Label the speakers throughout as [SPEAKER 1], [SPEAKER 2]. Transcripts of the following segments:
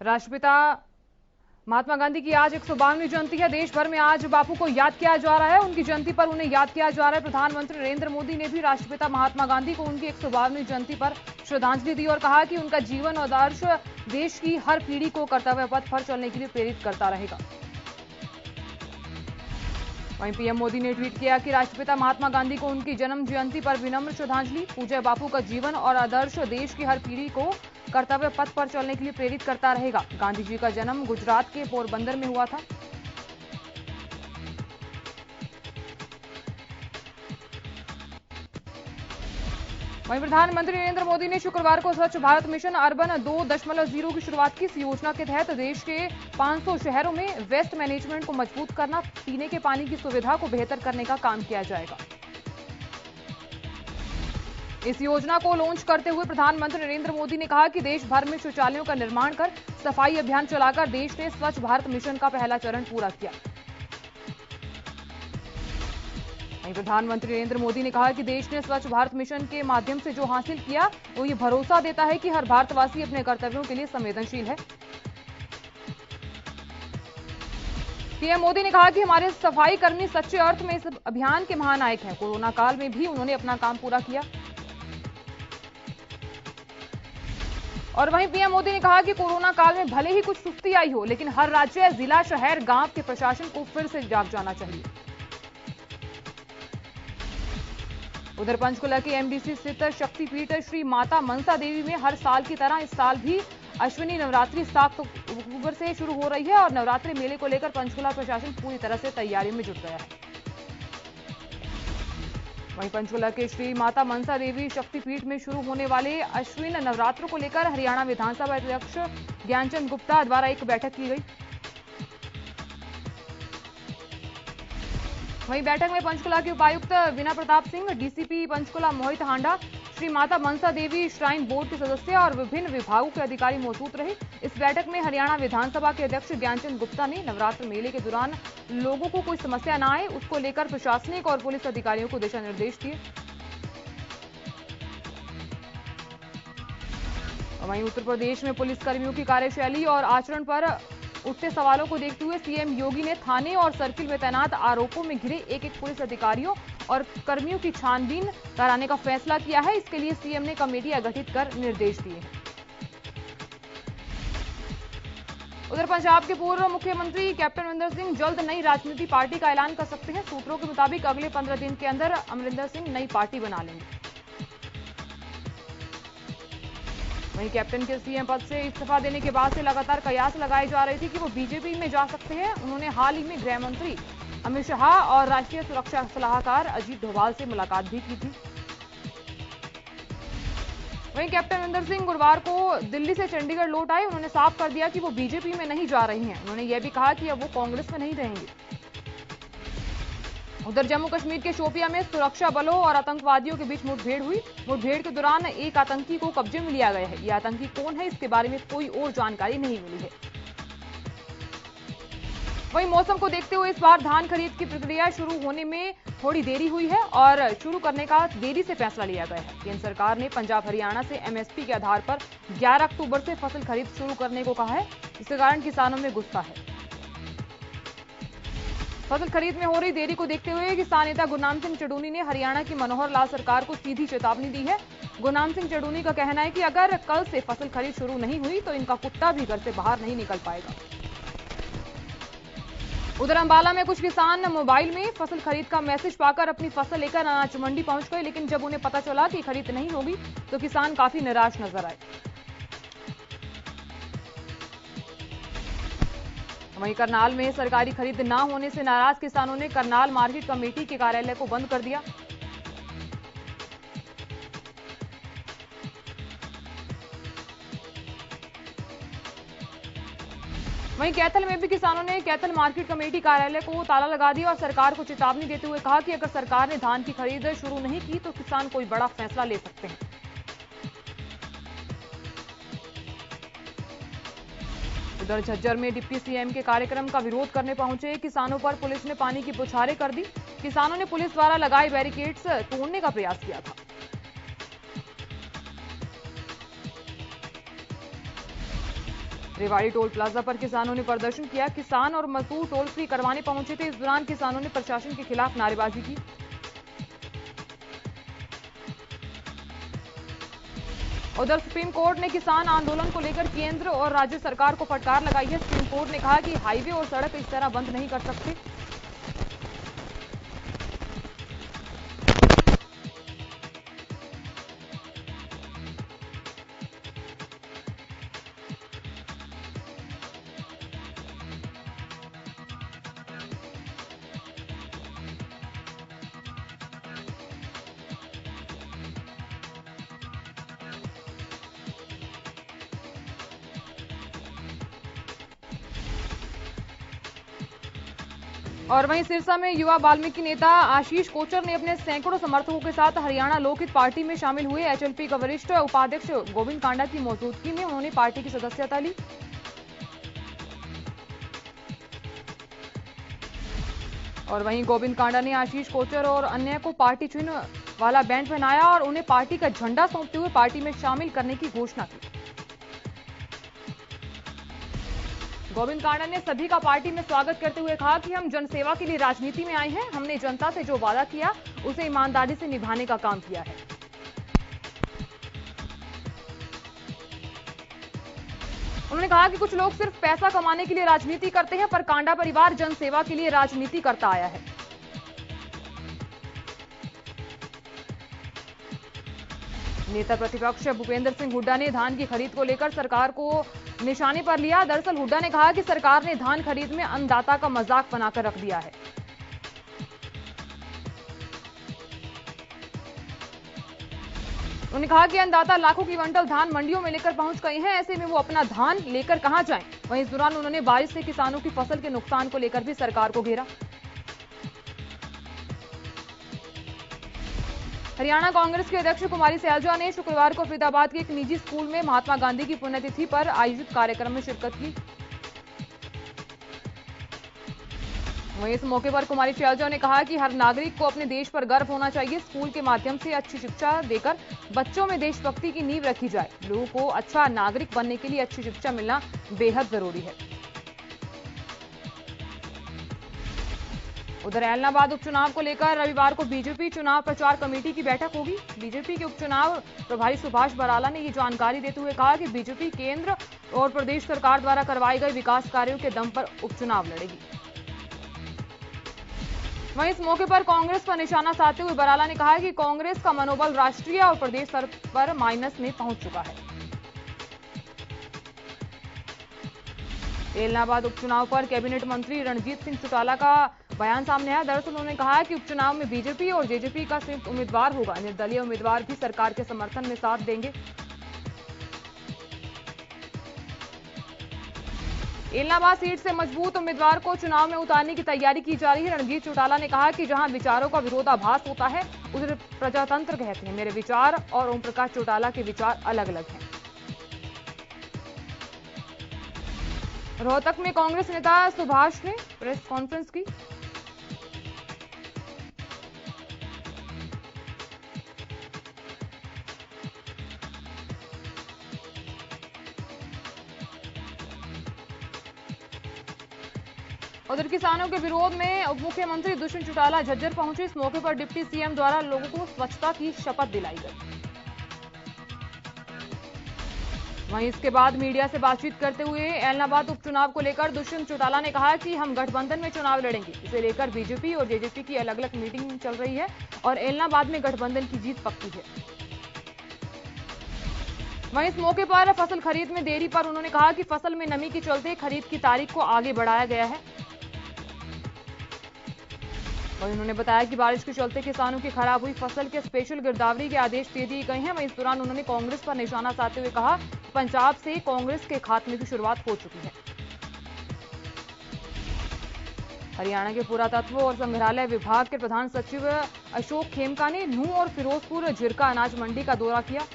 [SPEAKER 1] राष्ट्रपिता महात्मा गांधी की आज 152वीं जयंती है। देश भर में आज बापू को याद किया जा रहा है। उनकी जयंती पर उन्हें याद किया जा रहा है। प्रधानमंत्री नरेंद्र मोदी ने भी राष्ट्रपिता महात्मा गांधी को उनकी 152वीं जयंती पर श्रद्धांजलि दी और कहा कि उनका जीवन और आदर्श देश की हर पीढ़ी को कर्तव्य पथ पर चलने के लिए प्रेरित करता रहेगा। वहीं पीएम मोदी ने ट्वीट किया कि राष्ट्रपिता महात्मा गांधी को उनकी जन्म जयंती पर विनम्र श्रद्धांजलि। पूज्य बापू का जीवन और आदर्श देश की हर पीढ़ी को कर्तव्य पथ पर चलने के लिए प्रेरित करता रहेगा। गांधी जी का जन्म गुजरात के पोरबंदर में हुआ था। वहीं प्रधानमंत्री नरेंद्र मोदी ने शुक्रवार को स्वच्छ भारत मिशन अर्बन 2.0 की शुरुआत की। इस योजना के तहत देश के 500 शहरों में वेस्ट मैनेजमेंट को मजबूत करना, पीने के पानी की सुविधा को बेहतर करने का काम किया जाएगा। इस योजना को लॉन्च करते हुए प्रधानमंत्री नरेंद्र मोदी ने कहा कि देश भर में शौचालयों का निर्माण कर सफाई अभियान चलाकर देश ने स्वच्छ भारत मिशन का पहला चरण पूरा किया। वहीं प्रधानमंत्री नरेंद्र मोदी ने कहा कि देश ने स्वच्छ भारत मिशन के माध्यम से जो हासिल किया वो ये भरोसा देता है कि हर भारतवासी अपने कर्तव्यों के लिए संवेदनशील है। पीएम मोदी ने कहा कि हमारे सफाई कर्मी सच्चे अर्थ में इस अभियान के महानायक हैं। कोरोना काल में भी उन्होंने अपना काम पूरा किया। और वहीं पीएम मोदी ने कहा कि कोरोना काल में भले ही कुछ सुस्ती आई हो, लेकिन हर राज्य, जिला, शहर, गांव के प्रशासन को फिर से जाग जाना चाहिए। उधर पंचकुला के एमडीसी स्थित शक्तिपीठ श्री माता मनसा देवी में हर साल की तरह इस साल भी अश्विनी नवरात्रि 7 अक्टूबर से शुरू हो रही है और नवरात्रि मेले को लेकर पंचकुला प्रशासन पूरी तरह से तैयारियों में जुट गया है। वहीं पंचकुला के श्री माता मनसा देवी शक्तिपीठ में शुरू होने वाले अश्विन नवरात्रों को लेकर हरियाणा विधानसभा अध्यक्ष ज्ञानचंद गुप्ता द्वारा एक बैठक की गई। वहीं बैठक में पंचकुला के उपायुक्त Veena Pratap Singh, DCP Panchkula Mohit Handa, Shri Mata Mansa Devi shrine board के सदस्य और विभिन्न विभागों के अधिकारी मौजूद रहे। इस बैठक में हरियाणा विधानसभा के अध्यक्ष ज्ञानचंद गुप्ता ने नवरात्र मेले के दौरान लोगों को कोई समस्या न आए, उसको लेकर प्रशासनिक और पुलिस अधिकारियों को दिशा निर्देश दिए। वहीं उत्तर प्रदेश में पुलिसकर्मियों की कार्यशैली और आचरण पर उठते सवालों को देखते हुए सीएम योगी ने थाने और सर्किल में तैनात आरोपों में घिरे एक पुलिस अधिकारियों और कर्मियों की छानबीन कराने का फैसला किया है। इसके लिए सीएम ने कमेटियां गठित कर निर्देश दिए हैं। उधर पंजाब के पूर्व मुख्यमंत्री कैप्टन अमरिंदर सिंह जल्द नई राजनीतिक पार्टी का ऐलान कर सकते हैं। सूत्रों के मुताबिक अगले 15 दिन के अंदर अमरिंदर सिंह नई पार्टी बना लेंगे। वहीं कैप्टन के सीएम पद से इस्तीफा देने के बाद से लगातार कयास लगाई जा रही थी कि वो बीजेपी में जा सकते हैं। उन्होंने हाल ही में गृह मंत्री अमित शाह और राष्ट्रीय सुरक्षा सलाहकार अजीत डोभाल से मुलाकात भी की थी। वहीं कैप्टन अमरिंदर सिंह गुरुवार को दिल्ली से चंडीगढ़ लौट आए। उन्होंने साफ कर दिया कि वो बीजेपी में नहीं जा रही हैं। उन्होंने यह भी कहा कि अब वो कांग्रेस में नहीं रहेंगे। उधर जम्मू कश्मीर के शोपिया में सुरक्षा बलों और आतंकवादियों के बीच मुठभेड़ हुई। मुठभेड़ के दौरान एक आतंकी को कब्जे में लिया गया है। यह आतंकी कौन है, इसके बारे में कोई और जानकारी नहीं मिली है। वहीं मौसम को देखते हुए इस बार धान खरीद की प्रक्रिया शुरू होने में थोड़ी देरी हुई है और शुरू करने का देरी से फैसला लिया गया है। केंद्र सरकार ने पंजाब हरियाणा से एमएसपी के आधार पर 11 अक्टूबर से फसल खरीद शुरू करने को कहा है। इसके कारण किसानों में गुस्सा है। फसल खरीद में हो रही देरी को देखते हुए किसान नेता गुरनाम सिंह चडूनी ने हरियाणा की मनोहर लाल सरकार को सीधी चेतावनी दी है। गुरनाम सिंह चडूनी का कहना है कि अगर कल से फसल खरीद शुरू नहीं हुई तो इनका कुत्ता भी घर से बाहर नहीं निकल पाएगा। उधर अंबाला में कुछ किसान मोबाइल में फसल खरीद का मैसेज पाकर अपनी फसल लेकर अनाज मंडी पहुंच गए, लेकिन जब उन्हें पता चला कि खरीद नहीं होगी तो किसान काफी निराश नजर आए। वहीं करनाल में सरकारी खरीद न होने से नाराज किसानों ने करनाल मार्केट कमेटी के कार्यालय को बंद कर दिया। वहीं कैथल में भी किसानों ने कैथल मार्केट कमेटी कार्यालय को ताला लगा दिया और सरकार को चेतावनी देते हुए कहा कि अगर सरकार ने धान की खरीद शुरू नहीं की तो किसान कोई बड़ा फैसला ले सकते हैं। उधर झज्जर में डिप्टी सीएम के कार्यक्रम का विरोध करने पहुंचे किसानों पर पुलिस ने पानी की बौछारें कर दी। किसानों ने पुलिस द्वारा लगाए बैरिकेड्स तोड़ने का प्रयास किया था। रेवाड़ी टोल प्लाजा पर किसानों ने प्रदर्शन किया। किसान और मजदूर टोल फ्री करवाने पहुंचे थे। इस दौरान किसानों ने प्रशासन के खिलाफ नारेबाजी की। उधर सुप्रीम कोर्ट ने किसान आंदोलन को लेकर केंद्र और राज्य सरकार को फटकार लगाई है। सुप्रीम कोर्ट ने कहा कि हाईवे और सड़क इस तरह बंद नहीं कर सकते। और वहीं सिरसा में युवा वाल्मीकि नेता आशीष कोचर ने अपने सैकड़ों समर्थकों के साथ हरियाणा लोकहित पार्टी में शामिल हुए। एचएलपी का वरिष्ठ उपाध्यक्ष गोविंद कांडा की मौजूदगी में उन्होंने पार्टी की सदस्यता ली। और वहीं गोविंद कांडा ने आशीष कोचर और अन्य को पार्टी चिन्ह वाला बैंड पहनाया और उन्हें पार्टी का झंडा सौंपते हुए पार्टी में शामिल करने की घोषणा की। गोविंद कांडा ने सभी का पार्टी में स्वागत करते हुए कहा कि हम जनसेवा के लिए राजनीति में आए हैं। हमने जनता से जो वादा किया उसे ईमानदारी से निभाने का काम किया है। उन्होंने कहा कि कुछ लोग सिर्फ पैसा कमाने के लिए राजनीति करते हैं, पर कांडा परिवार जनसेवा के लिए राजनीति करता आया है। नेता प्रतिपक्ष भूपेंद्र सिंह हुड्डा ने धान की खरीद को लेकर सरकार को निशाने पर लिया। दरअसल हुड्डा ने कहा कि सरकार ने धान खरीद में अन्नदाता का मजाक बनाकर रख दिया है। उन्होंने कहा कि अन्नदाता लाखों की क्विंटल धान मंडियों में लेकर पहुंच गए हैं, ऐसे में वो अपना धान लेकर कहां जाएं। वहीं इस दौरान उन्होंने बारिश से किसानों की फसल के नुकसान को लेकर भी सरकार को घेरा। हरियाणा कांग्रेस के अध्यक्ष कुमारी सैलजा ने शुक्रवार को फरीदाबाद के एक निजी स्कूल में महात्मा गांधी की पुण्यतिथि पर आयोजित कार्यक्रम में शिरकत की। वहीं इस मौके पर कुमारी सैलजा ने कहा कि हर नागरिक को अपने देश पर गर्व होना चाहिए। स्कूल के माध्यम से अच्छी शिक्षा देकर बच्चों में देशभक्ति की नींव रखी जाए। लोगों को अच्छा नागरिक बनने के लिए अच्छी शिक्षा मिलना बेहद जरूरी है। उधर ऐलनाबाद उपचुनाव को लेकर रविवार को बीजेपी चुनाव प्रचार कमेटी की बैठक होगी। बीजेपी के उपचुनाव प्रभारी सुभाष बराला ने ये जानकारी देते हुए कहा कि बीजेपी केंद्र और प्रदेश सरकार द्वारा करवाए गए विकास कार्यों के दम पर उपचुनाव लड़ेगी। वहीं इस मौके पर कांग्रेस पर निशाना साधते हुए बराला ने कहा कि कांग्रेस का मनोबल राष्ट्रीय और प्रदेश स्तर पर माइनस में पहुंच चुका है। ऐलनाबाद उपचुनाव पर कैबिनेट मंत्री रणजीत सिंह चौटाला का बयान सामने आया। दरअसल उन्होंने कहा कि उपचुनाव में बीजेपी और जेजेपी का संयुक्त उम्मीदवार होगा। निर्दलीय उम्मीदवार भी सरकार के समर्थन में साथ देंगे। ऐलनाबाद सीट से मजबूत उम्मीदवार को चुनाव में उतारने की तैयारी की जा रही है। रणजीत चौटाला ने कहा कि जहां विचारों का विरोधाभास होता है उसे प्रजातंत्र कहते हैं। मेरे विचार और ओम प्रकाश चौटाला के विचार अलग अलग हैं। रोहतक में कांग्रेस नेता सुभाष ने प्रेस कॉन्फ्रेंस की। उधर किसानों के विरोध में उप मुख्यमंत्री दुष्यंत चौटाला झज्जर पहुंचे। इस मौके पर डिप्टी सीएम द्वारा लोगों को स्वच्छता की शपथ दिलाई गई। वहीं इसके बाद मीडिया से बातचीत करते हुए ऐलनाबाद उपचुनाव को लेकर दुष्यंत चौटाला ने कहा कि हम गठबंधन में चुनाव लड़ेंगे। इसे लेकर बीजेपी और जेजेपी की अलग अलग मीटिंग चल रही है और ऐलनाबाद में गठबंधन की जीत पक्की है। वहीं इस मौके पर फसल खरीद में देरी पर उन्होंने कहा कि फसल में नमी के चलते खरीद की तारीख को आगे बढ़ाया गया है। वहीं उन्होंने बताया कि बारिश के चलते किसानों की खराब हुई फसल के स्पेशल गिरदावरी के आदेश दे दिए गए हैं। वहीं इस दौरान उन्होंने कांग्रेस पर निशाना साधते हुए कहा पंजाब से कांग्रेस के खात्मे की शुरुआत हो चुकी है। हरियाणा के पुरातत्व और संग्रहालय विभाग के प्रधान सचिव अशोक खेमका ने नूंह और फिरोजपुर झिरका अनाज मंडी का दौरा किया।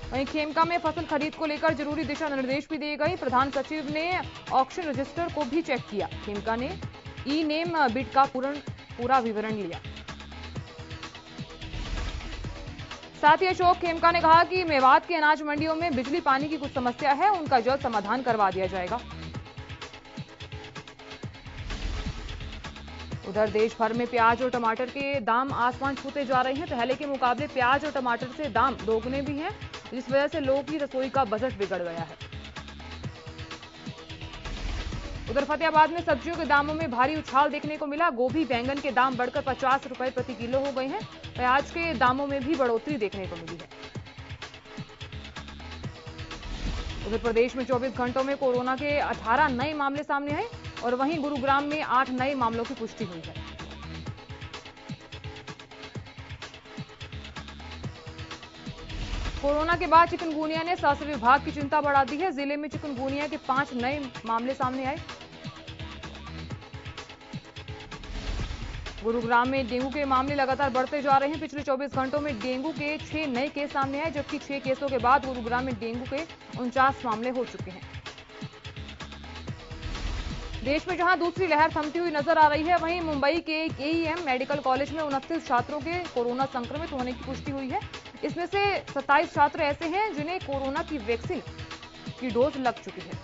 [SPEAKER 1] वहीं खेमका में फसल खरीद को लेकर जरूरी दिशा निर्देश भी दिए गए। प्रधान सचिव ने ऑक्शन रजिस्टर को भी चेक किया। खेमका ने ई नेम बिड का पूरा विवरण लिया। साथ ही अशोक खेमका ने कहा कि मेवात की अनाज मंडियों में बिजली पानी की कुछ समस्या है, उनका जल्द समाधान करवा दिया जाएगा। उधर देश भर में प्याज और टमाटर के दाम आसमान छूते जा रहे हैं। पहले के मुकाबले प्याज और टमाटर से दाम दोगुने भी हैं, जिस वजह से लोगों की रसोई का बजट बिगड़ गया है। उधर फतेहाबाद में सब्जियों के दामों में भारी उछाल देखने को मिला। गोभी बैंगन के दाम बढ़कर 50 रुपए प्रति किलो हो गए हैं। प्याज के दामों में भी बढ़ोतरी देखने को मिली है। उधर प्रदेश में 24 घंटों में कोरोना के 18 नए मामले सामने आए और वहीं गुरुग्राम में 8 नए मामलों की पुष्टि हुई है। कोरोना के बाद चिकनगुनिया ने स्वास्थ्य विभाग की चिंता बढ़ा दी है। जिले में चिकनगुनिया के 5 नए मामले सामने आए। गुरुग्राम में डेंगू के मामले लगातार बढ़ते जा रहे हैं। पिछले 24 घंटों में डेंगू के 6 नए केस सामने आए, जबकि 6 केसों के बाद गुरुग्राम में डेंगू के 49 मामले हो चुके हैं। देश में जहां दूसरी लहर थमती हुई नजर आ रही है, वहीं मुंबई के केईएम मेडिकल कॉलेज में 29 छात्रों के कोरोना संक्रमित होने की पुष्टि हुई है। इसमें से 27 छात्र ऐसे हैं जिन्हें कोरोना की वैक्सीन की डोज लग चुकी है।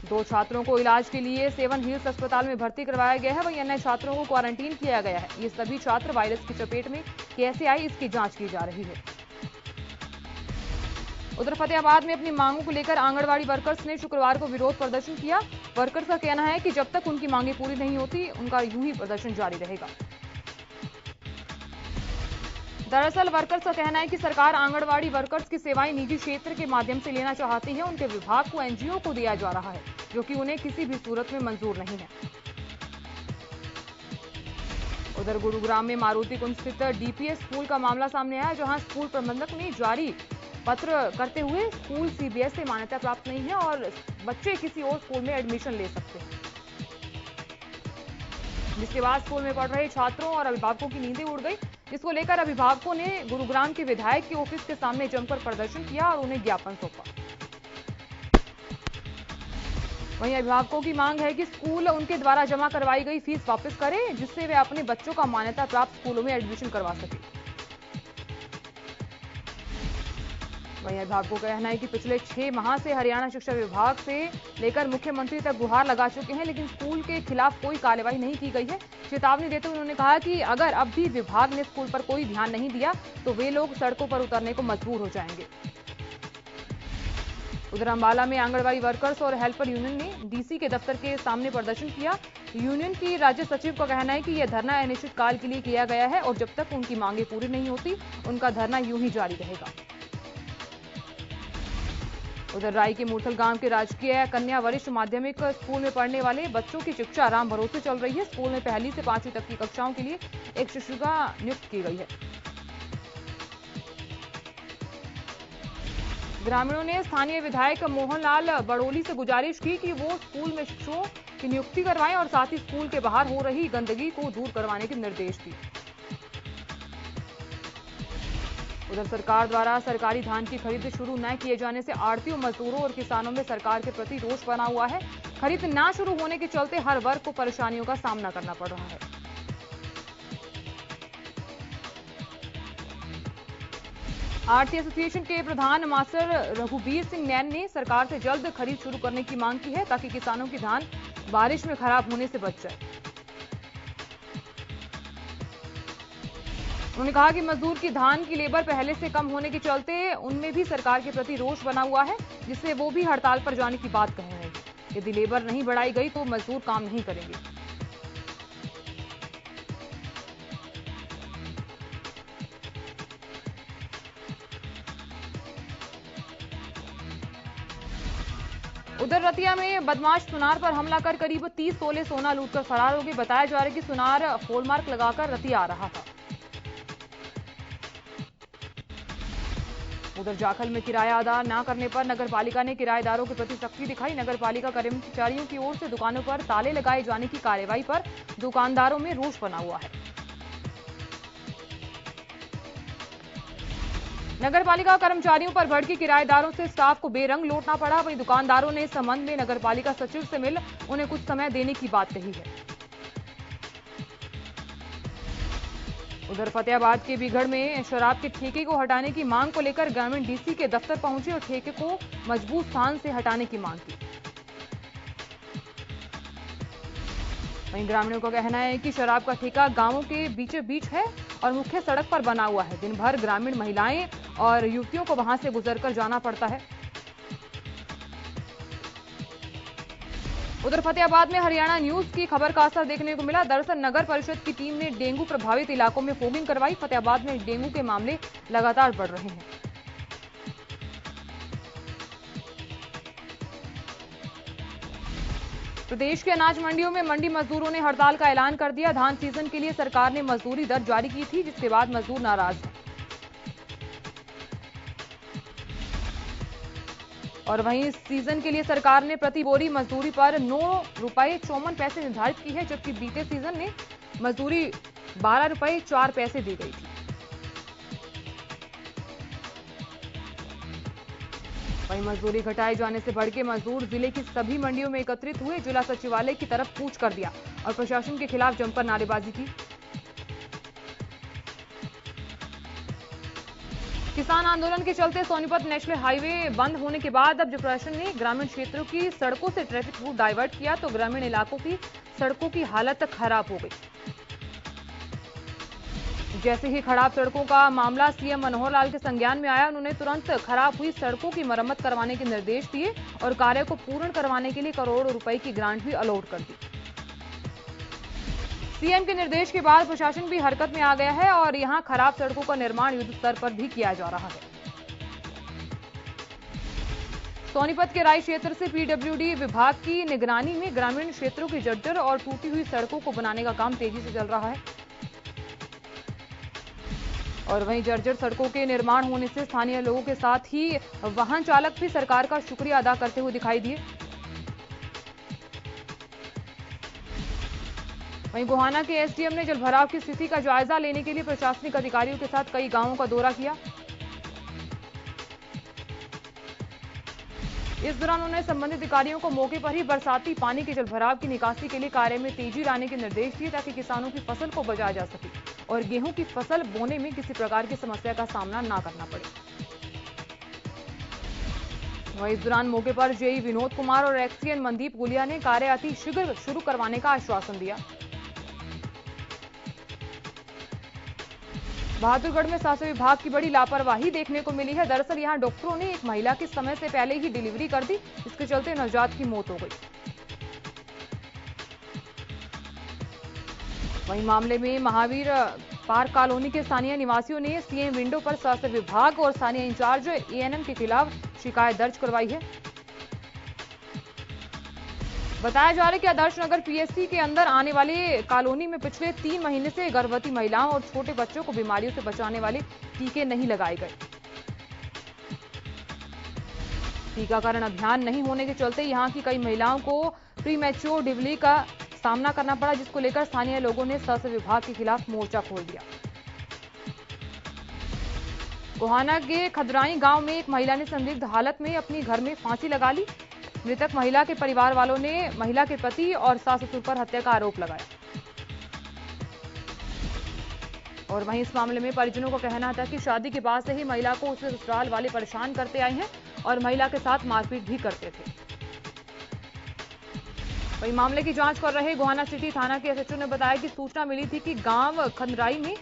[SPEAKER 1] 2 छात्रों को इलाज के लिए सेवन हिल्स अस्पताल में भर्ती करवाया गया है, वहीं अन्य छात्रों को क्वारंटीन किया गया है। ये सभी छात्र वायरस की चपेट में कैसे आए, इसकी जांच की जा रही है। उधर फतेहाबाद में अपनी मांगों को लेकर आंगनबाड़ी वर्कर्स ने शुक्रवार को विरोध प्रदर्शन किया। वर्कर्स का कहना है कि जब तक उनकी मांगें पूरी नहीं होती, उनका यूं ही प्रदर्शन जारी रहेगा। दरअसल वर्कर्स का कहना है कि सरकार आंगनबाड़ी वर्कर्स की सेवाएं निजी क्षेत्र के माध्यम से लेना चाहती है। उनके विभाग को एनजीओ को दिया जा रहा है, जो कि उन्हें किसी भी सूरत में मंजूर नहीं है। उधर गुरुग्राम में मारुति कुंज स्थित डीपीएस स्कूल का मामला सामने आया, जहां स्कूल प्रबंधक ने जारी पत्र करते हुए स्कूल सीबीएसई से मान्यता प्राप्त नहीं है और बच्चे किसी और स्कूल में एडमिशन ले सकते हैं, जिसके बाद स्कूल में पढ़ रहे छात्रों और अभिभावकों की नींदें उड़ गई। इसको लेकर अभिभावकों ने गुरुग्राम के विधायक के ऑफिस के सामने जमकर प्रदर्शन किया और उन्हें ज्ञापन सौंपा। वहीं अभिभावकों की मांग है कि स्कूल उनके द्वारा जमा करवाई गई फीस वापस करे, जिससे वे अपने बच्चों का मान्यता प्राप्त स्कूलों में एडमिशन करवा सके। वहीं अभिभावकों का कहना है कि पिछले 6 माह से हरियाणा शिक्षा विभाग से लेकर मुख्यमंत्री तक गुहार लगा चुके हैं, लेकिन स्कूल के खिलाफ कोई कार्रवाई नहीं की गई है। चेतावनी देते हुए उन्होंने कहा कि अगर अब भी विभाग ने स्कूल पर कोई ध्यान नहीं दिया तो वे लोग सड़कों पर उतरने को मजबूर हो जाएंगे। उधर अंबाला में आंगनबाड़ी वर्कर्स और हेल्पर यूनियन ने डीसी के दफ्तर के सामने प्रदर्शन किया। यूनियन की राज्य सचिव का कहना है कि यह धरना अनिश्चित काल के लिए किया गया है और जब तक उनकी मांगे पूरी नहीं होती, उनका धरना यूं ही जारी रहेगा। उधर राय के मूर्थल गांव के राजकीय कन्या वरिष्ठ माध्यमिक स्कूल में पढ़ने वाले बच्चों की शिक्षा राम भरोसे चल रही है। स्कूल में पहली से 5वीं तक की कक्षाओं के लिए एक शिक्षिका नियुक्त की गई है। ग्रामीणों ने स्थानीय विधायक मोहनलाल बड़ोली से गुजारिश की कि वो स्कूल में शिक्षकों की नियुक्ति करवाएं और साथ ही स्कूल के बाहर हो रही गंदगी को दूर करवाने के निर्देश दिए। उधर सरकार द्वारा सरकारी धान की खरीद शुरू न किए जाने से आढ़तियों, मजदूरों और किसानों में सरकार के प्रति रोष बना हुआ है। खरीद न शुरू होने के चलते हर वर्ग को परेशानियों का सामना करना पड़ रहा है। आढ़ती एसोसिएशन के प्रधान मास्टर रघुबीर सिंह नैन ने सरकार से जल्द खरीद शुरू करने की मांग की है, ताकि किसानों की धान बारिश में खराब होने से बच जाए। उन्होंने कहा कि मजदूर की धान की लेबर पहले से कम होने के चलते उनमें भी सरकार के प्रति रोष बना हुआ है, जिससे वो भी हड़ताल पर जाने की बात कह रहे हैं। यदि लेबर नहीं बढ़ाई गई तो मजदूर काम नहीं करेंगे। उधर रतिया में बदमाश सुनार पर हमला कर करीब 30 तोले सोना लूटकर फरार हो गए। बताया जा रहा है कि सुनार हॉलमार्क लगाकर रतिया आ रहा था। उधर जाखल में किराया अदा न करने पर नगरपालिका ने किराएदारों के प्रति सख्ती दिखाई। नगरपालिका कर्मचारियों की ओर से दुकानों पर ताले लगाए जाने की कार्रवाई पर दुकानदारों में रोष बना हुआ है। नगरपालिका कर्मचारियों पर भड़के किराएदारों से स्टाफ को बेरंग लौटना पड़ा। वहीं दुकानदारों ने इस संबंध में नगरपालिका सचिव से मिल उन्हें कुछ समय देने की बात कही है। उधर फतेहाबाद के बीघड़ में शराब के ठेके को हटाने की मांग को लेकर ग्रामीण डीसी के दफ्तर पहुंचे और ठेके को मजबूत स्थान से हटाने की मांग की। वहीं ग्रामीणों का कहना है कि शराब का ठेका गांवों के बीचों बीच है और मुख्य सड़क पर बना हुआ है। दिन भर ग्रामीण महिलाएं और युवतियों को वहां से गुजरकर जाना पड़ता है। उधर फतेहाबाद में हरियाणा न्यूज की खबर का असर देखने को मिला। दरअसल नगर परिषद की टीम ने डेंगू प्रभावित इलाकों में फॉगिंग करवाई। फतेहाबाद में डेंगू के मामले लगातार बढ़ रहे हैं। प्रदेश के अनाज मंडियों में मंडी मजदूरों ने हड़ताल का ऐलान कर दिया। धान सीजन के लिए सरकार ने मजदूरी दर जारी की थी, जिसके बाद मजदूर नाराज हैं। और वहीं सीजन के लिए सरकार ने प्रति बोरी मजदूरी पर 9 रुपये 54 पैसे निर्धारित की है, जबकि बीते सीजन में मजदूरी 12 रुपये 4 पैसे दी गई थी। वहीं मजदूरी घटाए जाने से भड़के मजदूर जिले की सभी मंडियों में एकत्रित हुए, जिला सचिवालय की तरफ कूच कर दिया और प्रशासन के खिलाफ जमकर नारेबाजी की। किसान आंदोलन के चलते सोनीपत नेशनल हाईवे बंद होने के बाद अब जब प्रशासन ने ग्रामीण क्षेत्रों की सड़कों से ट्रैफिक रूट डाइवर्ट किया तो ग्रामीण इलाकों की सड़कों की हालत खराब हो गई। जैसे ही खराब सड़कों का मामला सीएम मनोहर लाल के संज्ञान में आया, उन्होंने तुरंत खराब हुई सड़कों की मरम्मत करवाने के निर्देश दिए और कार्य को पूर्ण करवाने के लिए करोड़ों रुपए की ग्रांट भी अलॉट कर दी। सीएम के निर्देश के बाद प्रशासन भी हरकत में आ गया है और यहां खराब सड़कों का निर्माण युद्ध स्तर पर भी किया जा रहा है। सोनीपत के राय क्षेत्र से पीडब्ल्यूडी विभाग की निगरानी में ग्रामीण क्षेत्रों की जर्जर और टूटी हुई सड़कों को बनाने का काम तेजी से चल रहा है। और वहीं जर्जर सड़कों के निर्माण होने से स्थानीय लोगों के साथ ही वाहन चालक भी सरकार का शुक्रिया अदा करते हुए दिखाई दिए। वहीं गोहाना के एसडीएम ने जलभराव की स्थिति का जायजा लेने के लिए प्रशासनिक अधिकारियों के साथ कई गांवों का दौरा किया। इस दौरान उन्होंने संबंधित अधिकारियों को मौके पर ही बरसाती पानी के जलभराव की निकासी के लिए कार्य में तेजी लाने के निर्देश दिए ताकि किसानों की फसल को बचाया जा सके और गेहूं की फसल बोने में किसी प्रकार की समस्या का सामना न करना पड़े। वहीं इस दौरान मौके पर जेई विनोद कुमार और एक्सीएन मनदीप गुलिया ने कार्य अति शीघ्र शुरू करवाने का आश्वासन दिया। बहादुरगढ़ में स्वास्थ्य विभाग की बड़ी लापरवाही देखने को मिली है। दरअसल यहां डॉक्टरों ने एक महिला की समय से पहले ही डिलीवरी कर दी, इसके चलते नवजात की मौत हो गई। वहीं मामले में महावीर पार्क कॉलोनी के स्थानीय निवासियों ने सीएम विंडो पर स्वास्थ्य विभाग और स्थानीय इंचार्ज एएनएम के खिलाफ शिकायत दर्ज करवाई है। बताया जा रहा है कि आदर्श नगर पीएससी के अंदर आने वाले कॉलोनी में पिछले 3 महीने से गर्भवती महिलाओं और छोटे बच्चों को बीमारियों से बचाने वाले टीके नहीं लगाए गए। टीकाकरण अभियान नहीं होने के चलते यहां की कई महिलाओं को प्रीमैच्योर डिलीवरी का सामना करना पड़ा, जिसको लेकर स्थानीय लोगों ने स्वास्थ्य विभाग के खिलाफ मोर्चा खोल दिया। गोहाना के खदराई गांव में एक महिला ने संदिग्ध हालत में अपनी घर में फांसी लगा ली। मृतक महिला के परिवार वालों ने महिला के पति और सास ससुर पर हत्या का आरोप लगाया। और वहीं इस मामले में परिजनों का कहना था कि शादी के बाद से ही महिला को उसके ससुराल वाले परेशान करते आए हैं और महिला के साथ मारपीट भी करते थे। वहीं मामले की जांच कर रहे गोहाना सिटी थाना के एसएचओ ने बताया कि सूचना मिली थी कि गांव खंदराई में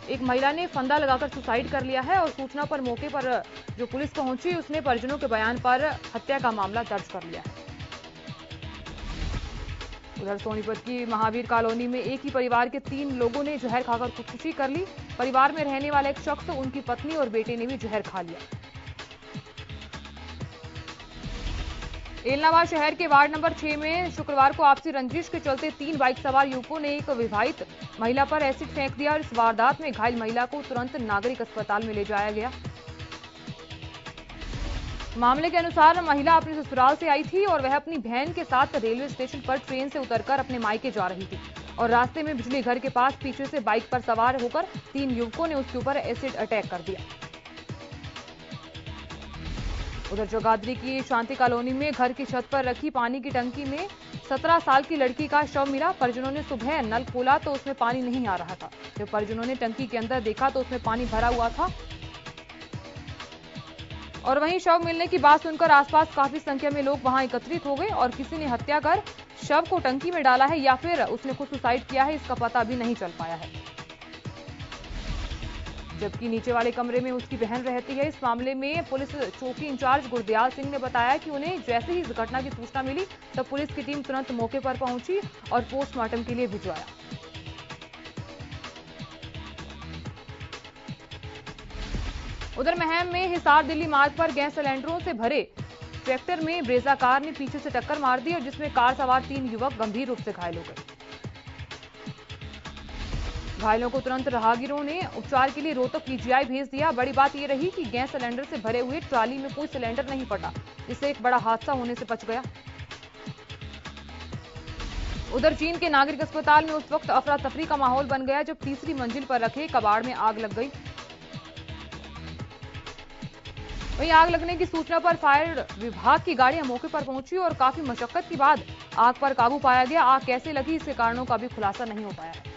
[SPEAKER 1] एक महिला ने फंदा लगाकर सुसाइड कर लिया है और सूचना पर मौके पर जो पुलिस पहुंची उसने परिजनों के बयान पर हत्या का मामला दर्ज कर लिया है। उधर सोनीपत की महावीर कॉलोनी में एक ही परिवार के 3 लोगों ने जहर खाकर खुदकुशी कर ली। परिवार में रहने वाला एक शख्स, उनकी पत्नी और बेटे ने भी जहर खा लिया। एलनाबाद शहर के वार्ड नंबर 6 में शुक्रवार को आपसी रंजिश के चलते 3 बाइक सवार युवकों ने एक विवाहित महिला पर एसिड फेंक दिया और इस वारदात में घायल महिला को तुरंत नागरिक अस्पताल में ले जाया गया। मामले के अनुसार महिला अपने ससुराल से आई थी और वह अपनी बहन के साथ रेलवे स्टेशन पर ट्रेन से उतरकर अपने मायके जा रही थी और रास्ते में बिजली घर के पास पीछे से बाइक पर सवार होकर 3 युवकों ने उसके ऊपर एसिड अटैक कर दिया। उधर जगाधरी की शांति कॉलोनी में घर की छत पर रखी पानी की टंकी में 17 साल की लड़की का शव मिला। परिजनों ने सुबह नल खोला तो उसमें पानी नहीं आ रहा था। जब परिजनों ने टंकी के अंदर देखा तो उसमें पानी भरा हुआ था। और वहीं शव मिलने की बात सुनकर आसपास काफी संख्या में लोग वहां एकत्रित हो गए और किसी ने हत्या कर शव को टंकी में डाला है या फिर उसने खुद सुसाइड किया है, इसका पता अभी नहीं चल पाया है। जबकि नीचे वाले कमरे में उसकी बहन रहती है। इस मामले में पुलिस चौकी इंचार्ज गुरदयाल सिंह ने बताया कि उन्हें जैसे ही इस घटना की सूचना मिली तब पुलिस की टीम तुरंत मौके पर पहुंची और पोस्टमार्टम के लिए भिजवाया। उधर महम में हिसार दिल्ली मार्ग पर गैस सिलेंडरों से भरे ट्रैक्टर में ब्रेजा कार ने पीछे से टक्कर मार दी और जिसमें कार सवार 3 युवक गंभीर रूप से घायल हो गए। घायलों को तुरंत राहगीरों ने उपचार के लिए रोहतक पीजीआई भेज दिया। बड़ी बात यह रही कि गैस सिलेंडर से भरे हुए ट्रॉली में कोई सिलेंडर नहीं फटा, जिससे एक बड़ा हादसा होने से बच गया। उधर चीन के नागरिक अस्पताल में उस वक्त अफरा तफरी का माहौल बन गया जब तीसरी मंजिल पर रखे कबाड़ में आग लग गई। वहीं आग लगने की सूचना पर फायर विभाग की गाड़ियां मौके पर पहुंची और काफी मशक्कत के बाद आग पर काबू पाया गया। आग कैसे लगी इसके कारणों का भी खुलासा नहीं हो पाया है।